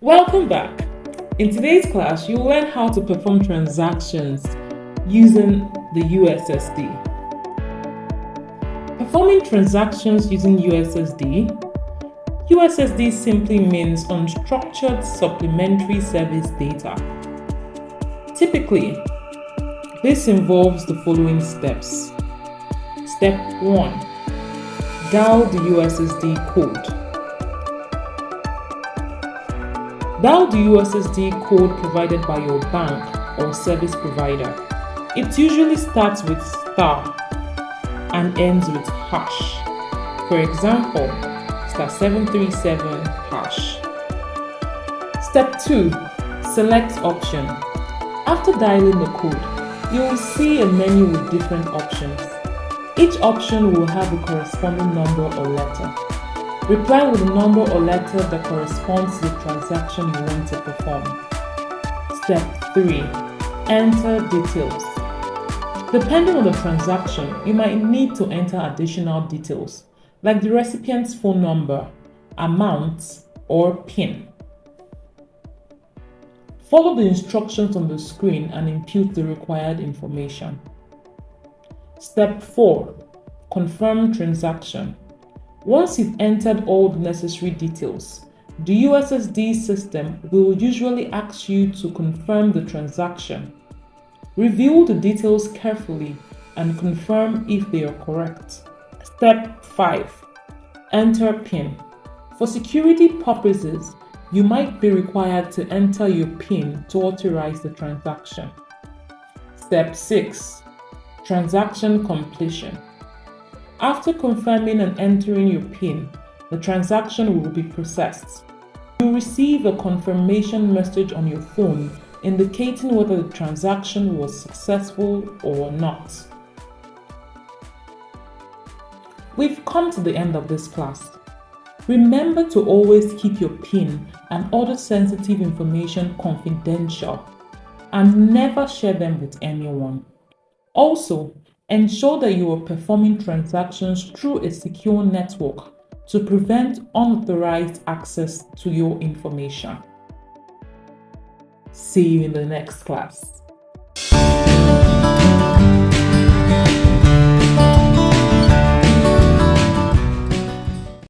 Welcome back. In today's class, you'll learn how to perform transactions using the USSD. Performing transactions using USSD simply means Unstructured Supplementary Service Data. Typically, this involves the following steps. Step 1. Dial the USSD code. Dial the USSD code provided by your bank or service provider. It usually starts with star and ends with hash. For example, *737 hash. Step 2. Select option. After dialing the code, you will see a menu with different options. Each option will have a corresponding number or letter. Reply with the number or letter that corresponds to the transaction you want to perform. Step 3. Enter details. Depending on the transaction, you might need to enter additional details, like the recipient's phone number, amount, or PIN. Follow the instructions on the screen and input the required information. Step 4. Confirm transaction. Once you've entered all the necessary details, the USSD system will usually ask you to confirm the transaction. Review the details carefully and confirm if they are correct. Step 5. Enter PIN. For security purposes, you might be required to enter your PIN to authorize the transaction. Step 6. Transaction completion. After confirming and entering your PIN, the transaction will be processed. You'll receive a confirmation message on your phone indicating whether the transaction was successful or not. We've come to the end of this class. Remember to always keep your PIN and other sensitive information confidential and never share them with anyone. Also, ensure that you are performing transactions through a secure network to prevent unauthorized access to your information. See you in the next class.